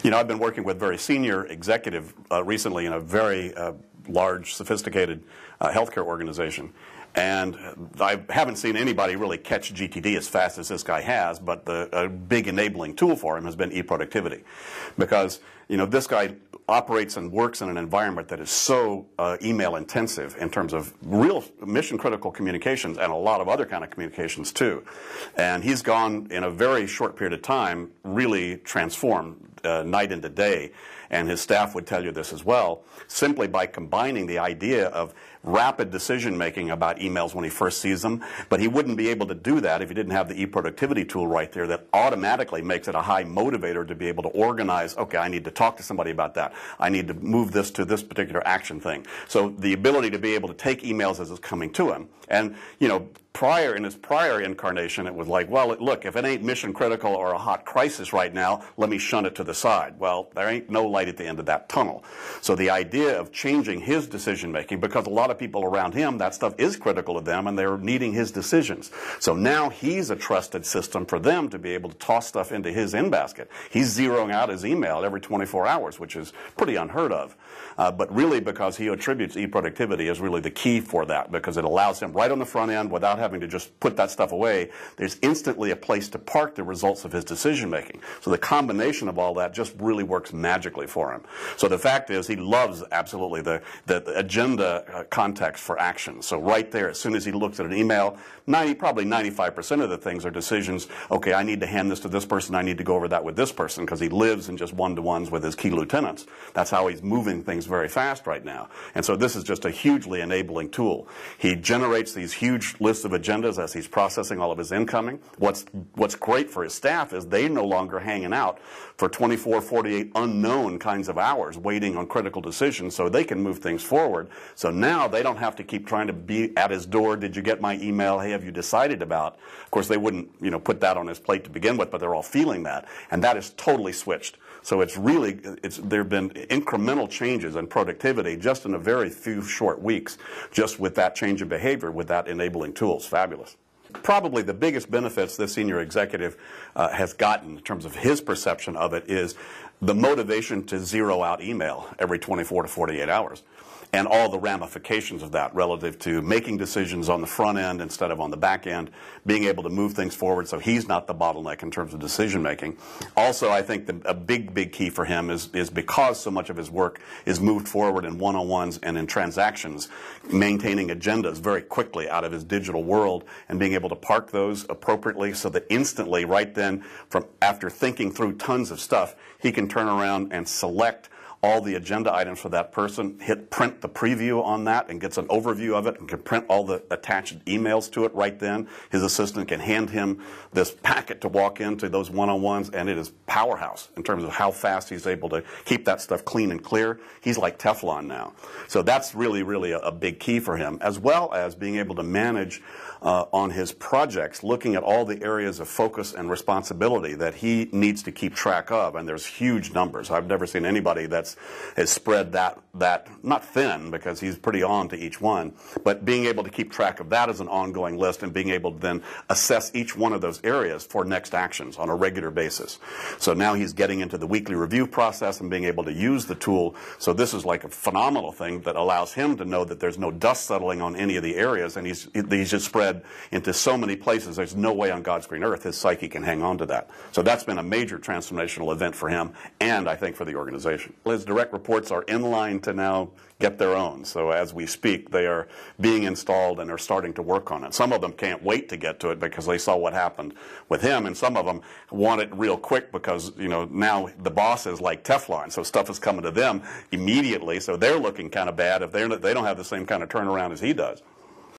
You know, I've been working with very senior executive recently in a very large, sophisticated healthcare organization. And I haven't seen anybody really catch GTD as fast as this guy has, but a big enabling tool for him has been eProductivity. Because, you know, this guy operates and works in an environment that is so email intensive in terms of real mission critical communications and a lot of other kind of communications too. And he's gone in a very short period of time really transformed night into day. And his staff would tell you this as well, simply by combining the idea of rapid decision making about emails when he first sees them, but he wouldn't be able to do that if he didn't have the eProductivity tool right there that automatically makes it a high motivator to be able to organize, okay, I need to talk to somebody about that. I need to move this to this particular action thing. So the ability to be able to take emails as it's coming to him. And, you know, in his prior incarnation, it was like, well, look, if it ain't mission critical or a hot crisis right now, let me shun it to the side. Well, there ain't no light at the end of that tunnel. So the idea of changing his decision making, because a lot of people around him, that stuff is critical to them and they're needing his decisions. So now he's a trusted system for them to be able to toss stuff into his in-basket. He's zeroing out his email every 24 hours, which is pretty unheard of. But really because he attributes eProductivity as really the key for that, because it allows him right on the front end without having to just put that stuff away. There's instantly a place to park the results of his decision making. So the combination of all that just really works magically for him. So the fact is he loves absolutely the agenda context for action. So right there, as soon as he looks at an email, probably 95% of the things are decisions, okay, I need to hand this to this person, I need to go over that with this person, because he lives in just one-to-ones with his key lieutenants. That's how he's moving things very fast right now. And so this is just a hugely enabling tool. He generates these huge lists of agendas as he's processing all of his incoming. What's great for his staff is they're no longer hanging out for 24, 48 unknown kinds of hours waiting on critical decisions so they can move things forward. So now they don't have to keep trying to be at his door, did you get my email, hey, have you decided about? Of course, they wouldn't, you know, put that on his plate to begin with, but they're all feeling that. And that is totally switched. So it's really, there have been incremental changes in productivity just in a very few short weeks, just with that change of behavior, with that enabling tools. Fabulous. Probably the biggest benefits this senior executive has gotten in terms of his perception of it is the motivation to zero out email every 24 to 48 hours. And all the ramifications of that relative to making decisions on the front end instead of on the back end, being able to move things forward so he's not the bottleneck in terms of decision making. Also, I think a big key for him is because so much of his work is moved forward in one-on-ones and in transactions, maintaining agendas very quickly out of his digital world and being able to park those appropriately so that instantly, right then, after thinking through tons of stuff, he can turn around and select all the agenda items for that person, hit print the preview on that and gets an overview of it and can print all the attached emails to it right then. His assistant can hand him this packet to walk into those one-on-ones, and it is powerhouse in terms of how fast he's able to keep that stuff clean and clear. He's like Teflon now. So that's really a big key for him, as well as being able to manage on his projects, looking at all the areas of focus and responsibility that he needs to keep track of, and there's huge numbers. I've never seen anybody has spread that not thin, because he's pretty on to each one, but being able to keep track of that as an ongoing list and being able to then assess each one of those areas for next actions on a regular basis. So now he's getting into the weekly review process and being able to use the tool. So this is like a phenomenal thing that allows him to know that there's no dust settling on any of the areas, and he's just spread into so many places, there's no way on God's green earth his psyche can hang on to that. So that's been a major transformational event for him, and I think for the organization. His direct reports are in line to now get their own. So as we speak, they are being installed and are starting to work on it. Some of them can't wait to get to it because they saw what happened with him, and some of them want it real quick because, you know, now the boss is like Teflon, so stuff is coming to them immediately, so they're looking kind of bad if they don't have the same kind of turnaround as he does.